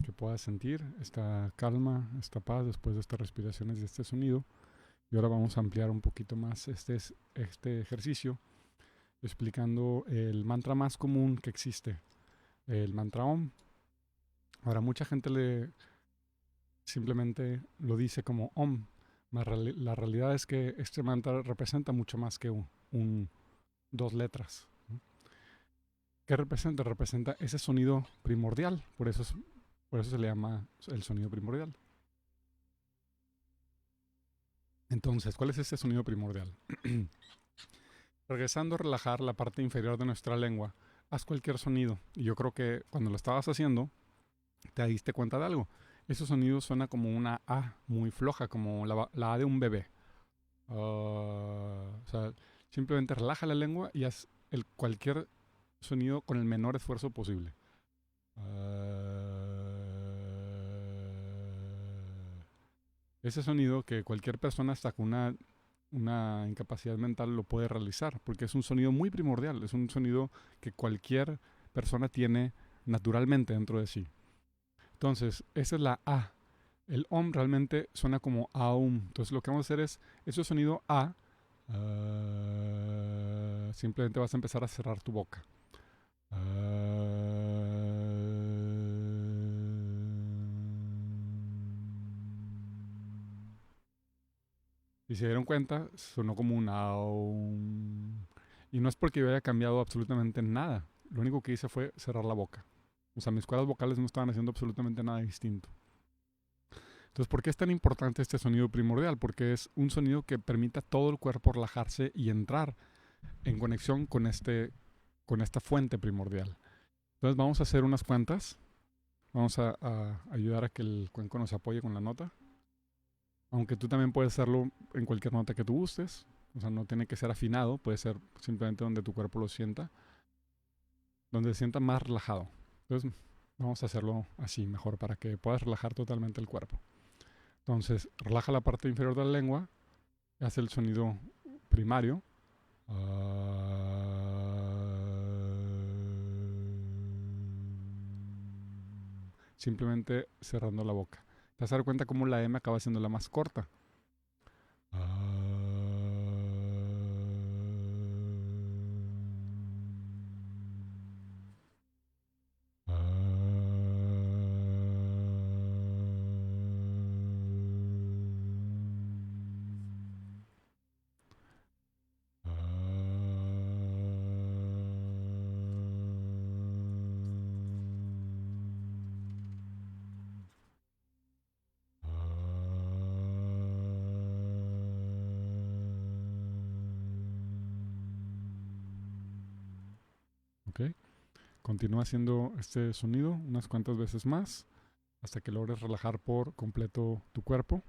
que puedas sentir esta calma, esta paz después de estas respiraciones y este sonido. Y ahora vamos a ampliar un poquito más este ejercicio explicando el mantra más común que existe, el mantra Om. Ahora mucha gente simplemente lo dice como Om. La realidad es que este mantra representa mucho más que dos letras. ¿Qué representa? Representa ese sonido primordial, por eso se le llama el sonido primordial. Entonces, ¿cuál es este sonido primordial? Regresando a relajar la parte inferior de nuestra lengua, haz cualquier sonido. Y yo creo que cuando lo estabas haciendo, te diste cuenta de algo. Ese sonido suena como una A muy floja, como la A de un bebé. O sea, simplemente relaja la lengua y haz cualquier sonido con el menor esfuerzo posible. Ese sonido que cualquier persona hasta con una incapacidad mental lo puede realizar, porque es un sonido muy primordial, es un sonido que cualquier persona tiene naturalmente dentro de sí. Entonces, esa es la A. El OM realmente suena como AUM. Entonces, lo que vamos a hacer es, ese sonido A, simplemente vas a empezar a cerrar tu boca. Si se dieron cuenta, sonó como un AUM. Y no es porque yo haya cambiado absolutamente nada. Lo único que hice fue cerrar la boca. O sea, mis cuerdas vocales no estaban haciendo absolutamente nada distinto. Entonces, ¿por qué es tan importante este sonido primordial? Porque es un sonido que permite a todo el cuerpo relajarse y entrar en conexión con esta fuente primordial. Entonces, vamos a hacer unas cuantas. Vamos a ayudar a que el cuenco nos apoye con la nota. Aunque tú también puedes hacerlo en cualquier nota que tú gustes. O sea, no tiene que ser afinado. Puede ser simplemente donde tu cuerpo lo sienta. Donde se sienta más relajado. Entonces, vamos a hacerlo así mejor para que puedas relajar totalmente el cuerpo. Entonces, relaja la parte inferior de la lengua, hace el sonido primario. Simplemente cerrando la boca. Te vas a dar cuenta cómo la M acaba siendo la más corta. ¿Ok? Continúa haciendo este sonido unas cuantas veces más hasta que logres relajar por completo tu cuerpo.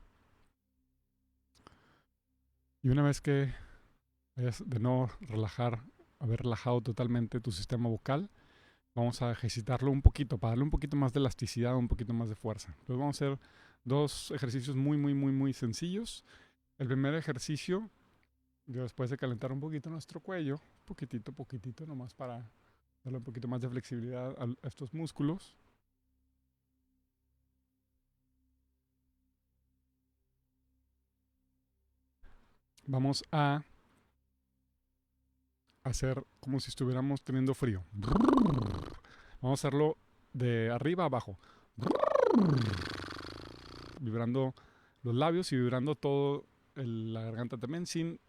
Y una vez que hayas de nuevo haber relajado totalmente tu sistema vocal, vamos a ejercitarlo un poquito para darle un poquito más de elasticidad, un poquito más de fuerza. Entonces vamos a hacer dos ejercicios muy, muy, muy, muy sencillos. El primer ejercicio, después de calentar un poquito nuestro cuello, poquitito, nomás para darle un poquito más de flexibilidad a estos músculos. Vamos a hacer como si estuviéramos teniendo frío. Vamos a hacerlo de arriba a abajo. Vibrando los labios y vibrando todo la garganta también sin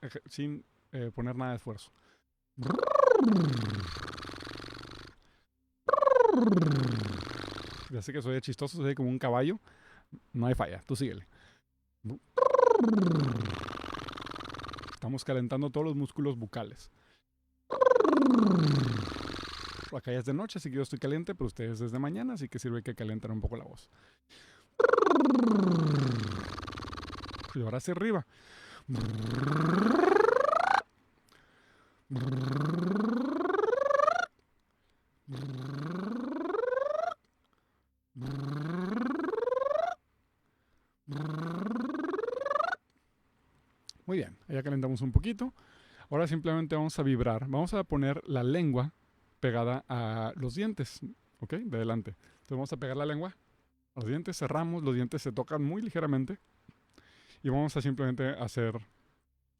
poner nada de esfuerzo. Ya sé que soy chistoso, soy como un caballo. No hay falla, tú síguele. Estamos calentando todos los músculos bucales. Acá ya es de noche, así que yo estoy caliente, pero ustedes desde mañana, así que sirve que calientan un poco la voz. Y ahora hacia arriba. Muy bien, ya calentamos un poquito. Ahora simplemente vamos a vibrar. Vamos a poner la lengua pegada a los dientes, ¿ok? De adelante. Entonces vamos a pegar la lengua a los dientes, cerramos, los dientes se tocan muy ligeramente y vamos a simplemente hacer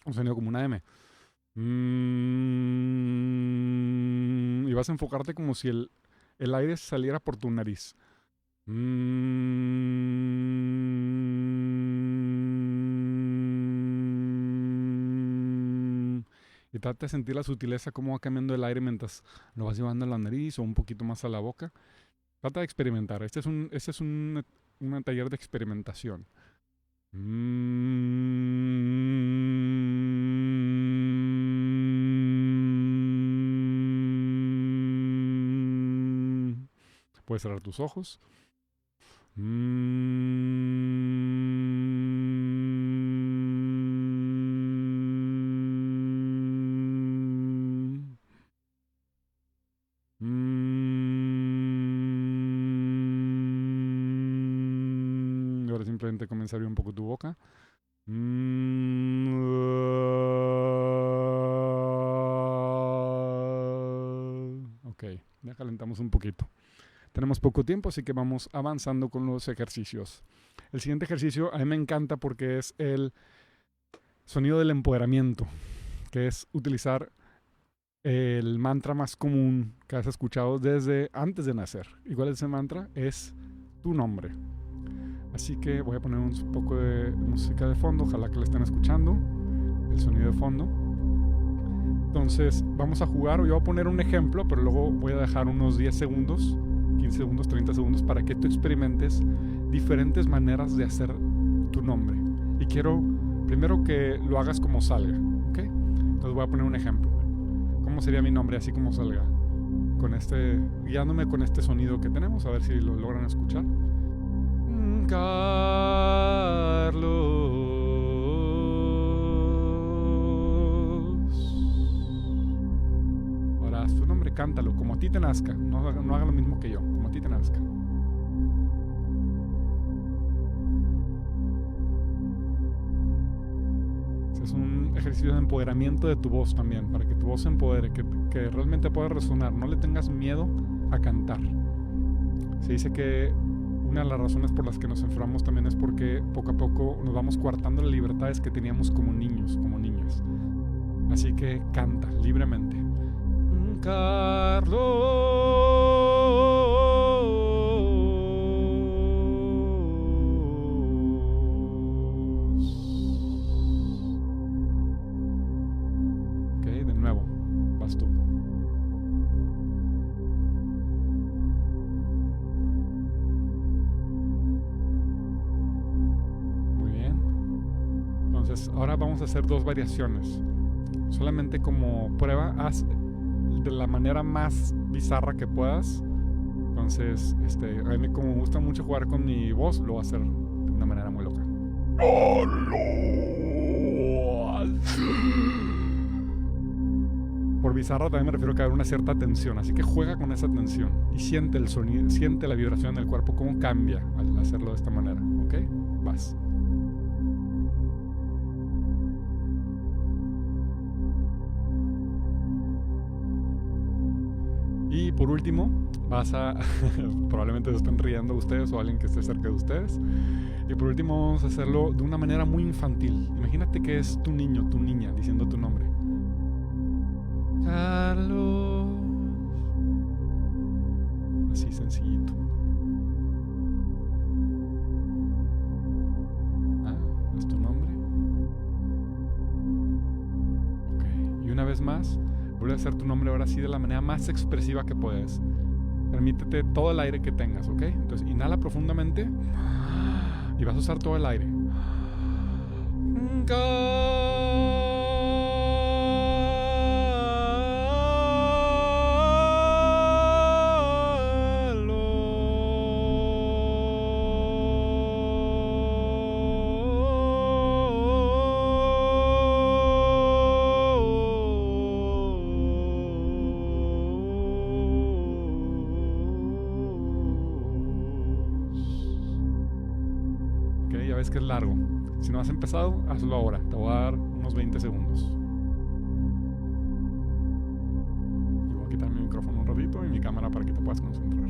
un sonido como una M. Y vas a enfocarte como si el aire saliera por tu nariz. Y trata de sentir la sutileza, cómo va cambiando el aire mientras lo vas llevando a la nariz o un poquito más a la boca. Trata de experimentar. Este es un taller de experimentación. Puedes cerrar tus ojos. Ahora simplemente comienza a abrir un poco tu boca. Ok, ya calentamos un poquito. Tenemos poco tiempo, así que vamos avanzando con los ejercicios. El siguiente ejercicio a mí me encanta porque es el sonido del empoderamiento, que es utilizar el mantra más común que has escuchado desde antes de nacer. ¿Y cuál es ese mantra? Es tu nombre. Así que voy a poner un poco de música de fondo, ojalá que la estén escuchando, el sonido de fondo. Entonces vamos a jugar, yo voy a poner un ejemplo, pero luego voy a dejar unos 10 segundos, 15 segundos, 30 segundos para que tú experimentes diferentes maneras de hacer tu nombre. Y quiero primero que lo hagas como salga, ¿ok? Entonces voy a poner un ejemplo. ¿Cómo sería mi nombre así como salga? Guiándome con este sonido que tenemos, a ver si lo logran escuchar. Carlos. Ahora haz tu nombre, cántalo, como a ti te nazca. No haga lo mismo que yo, como a ti te nazca. Es un ejercicio de empoderamiento de tu voz también, para que tu voz se empodere, que realmente pueda resonar. No le tengas miedo a cantar. Se dice que una de las razones por las que nos enfermamos también es porque poco a poco nos vamos coartando las libertades que teníamos como niños, como niñas. Así que canta libremente. Carlos. Ok, de nuevo, vas tú. Entonces, ahora vamos a hacer dos variaciones. Solamente como prueba, haz de la manera más bizarra que puedas. Entonces, a mí como me gusta mucho jugar con mi voz, lo voy a hacer de una manera muy loca. Por bizarra también me refiero a que hay una cierta tensión, así que juega con esa tensión y siente el sonido, siente la vibración del cuerpo, cómo cambia al hacerlo de esta manera, ¿ok? Vas. Y por último, probablemente se estén riendo ustedes o alguien que esté cerca de ustedes. Y por último vamos a hacerlo de una manera muy infantil. Imagínate que es tu niño, tu niña, diciendo tu nombre. Carlos. Así sencillito. ¿Es tu nombre? Ok. Y una vez más, vuelve a hacer tu nombre ahora sí de la manera más expresiva que puedes. Permítete todo el aire que tengas, ¿ok? Entonces inhala profundamente y vas a usar todo el aire. Ya ves que es largo. Si no has empezado, hazlo ahora. Te voy a dar unos 20 segundos. Y voy a quitar mi micrófono un ratito y mi cámara para que te puedas concentrar.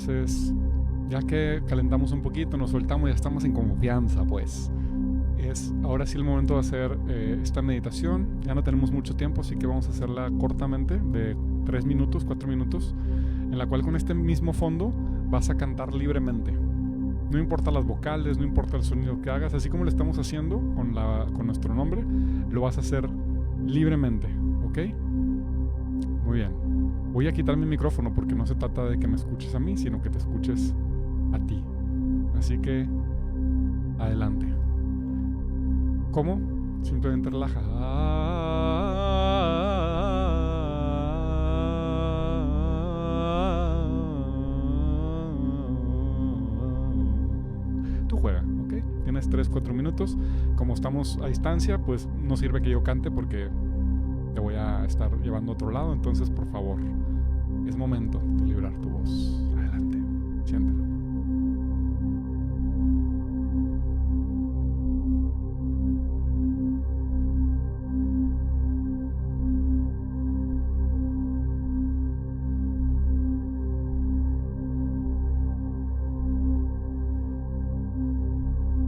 Entonces, ya que calentamos un poquito, nos soltamos, ya estamos en confianza, pues. Es ahora sí el momento de hacer esta meditación. Ya no tenemos mucho tiempo, así que vamos a hacerla cortamente, de 3 minutos, 4 minutos, en la cual con este mismo fondo vas a cantar libremente. No importa las vocales, no importa el sonido que hagas, así como lo estamos haciendo con nuestro nombre, lo vas a hacer libremente, ¿ok? Muy bien. Voy a quitar mi micrófono porque no se trata de que me escuches a mí, sino que te escuches a ti. Así que, adelante. ¿Cómo? Simplemente relaja. Tú juega, ¿ok? Tienes 3-4 minutos. Como estamos a distancia, pues no sirve que yo cante porque te voy a estar llevando a otro lado. Entonces, por favor, es momento de librar tu voz. Adelante, siéntelo.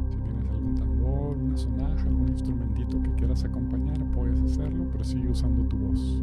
Si tienes algún tambor, una sonaja, algún instrumentito que quieras acompañar, puedes hacerlo, pero sigue usando tu voz.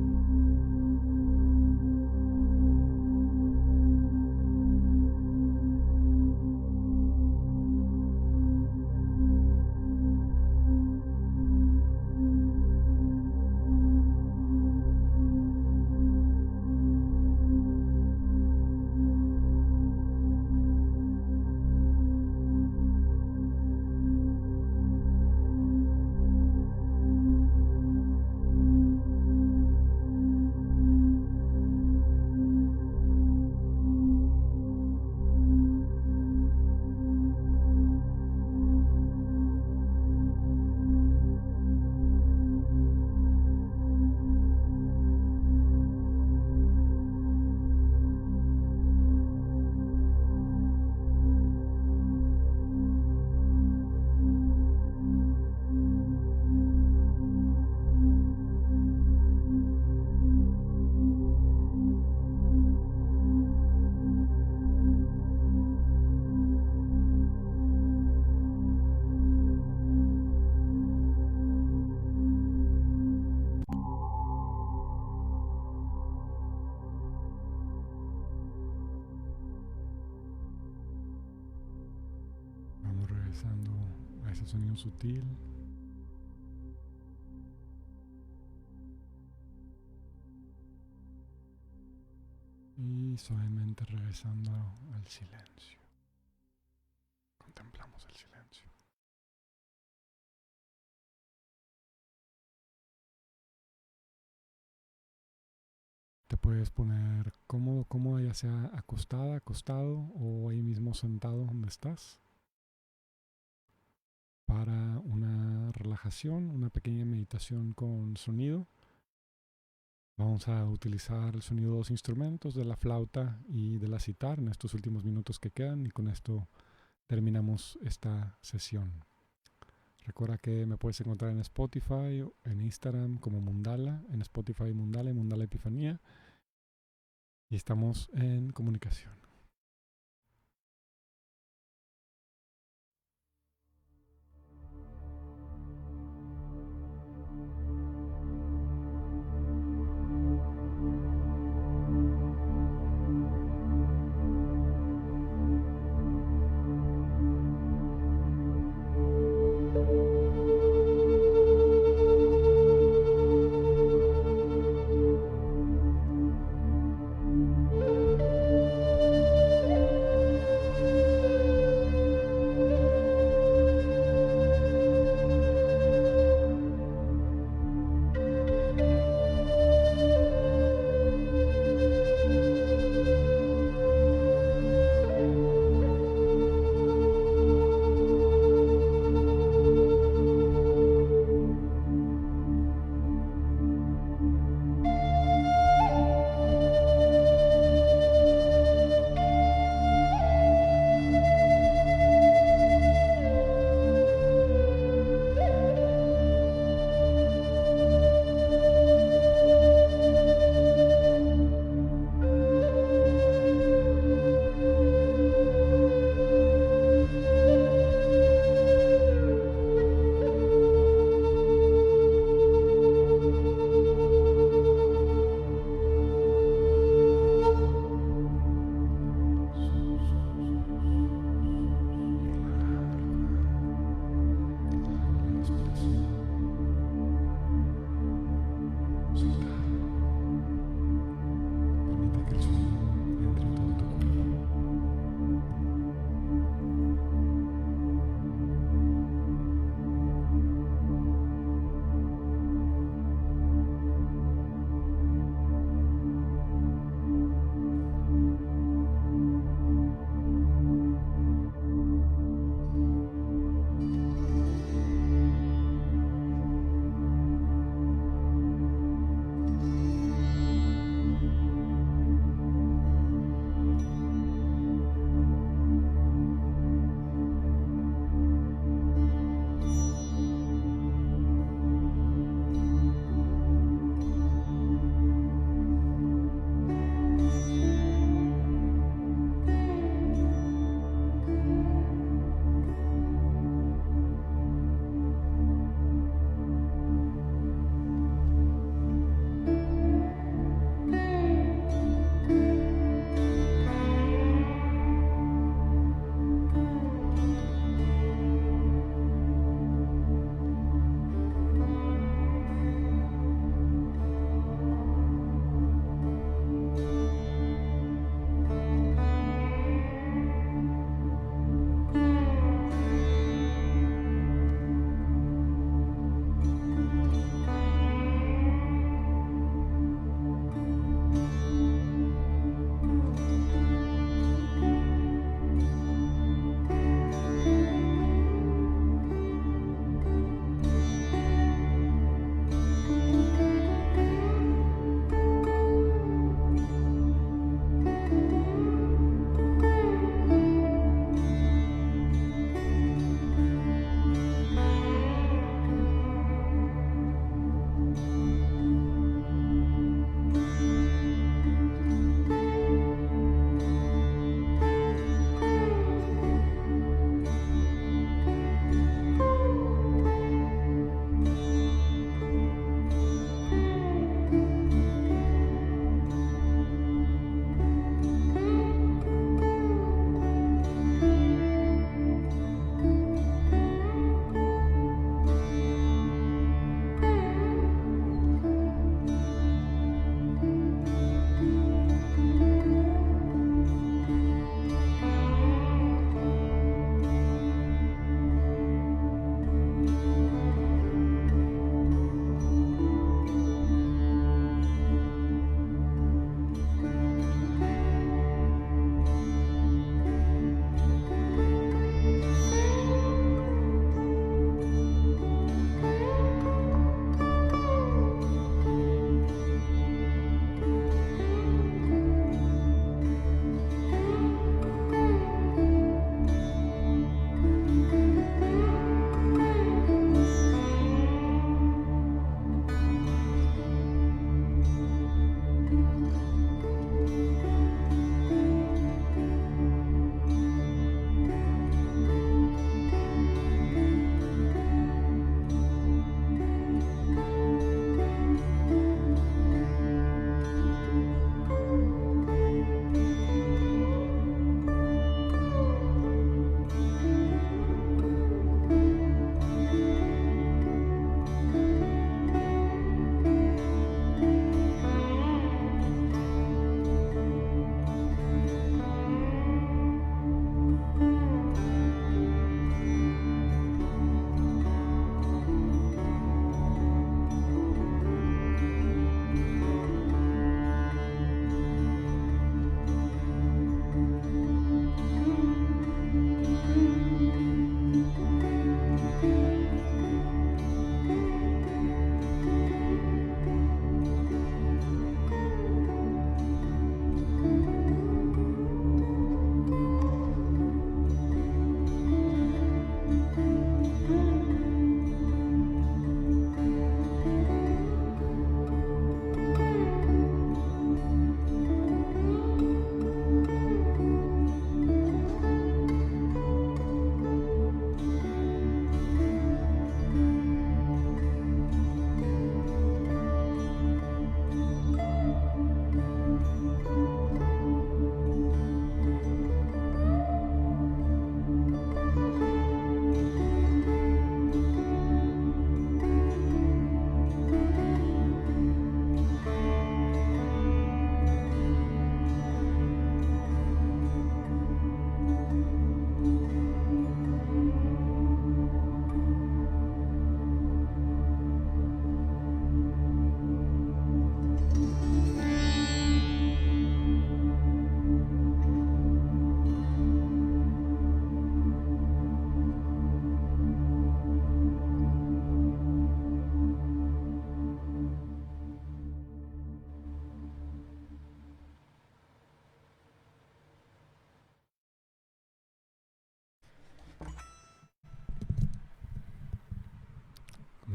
Vamos regresando a ese sonido sutil. Y suavemente regresando al silencio. Contemplamos el silencio. Te puedes poner cómodo, cómoda, ya sea acostada, acostado o ahí mismo sentado donde estás, para una relajación, una pequeña meditación con sonido. Vamos a utilizar el sonido de 2 instrumentos, de la flauta y de la sitar, en estos últimos minutos que quedan, y con esto terminamos esta sesión. Recuerda que me puedes encontrar en Spotify, en Instagram como Mundala, en Spotify Mundala y Mundala Epifanía, y estamos en comunicación.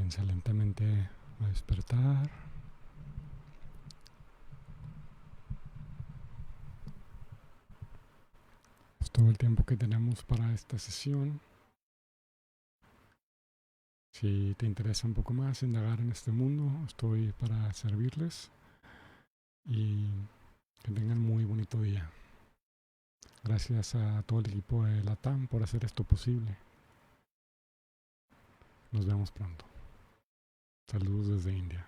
Comienza lentamente a despertar. Es todo el tiempo que tenemos para esta sesión. Si te interesa un poco más indagar en este mundo, estoy para servirles y que tengan muy bonito día. Gracias a todo el equipo de LATAM por hacer esto posible. Nos vemos pronto. Saludos desde India.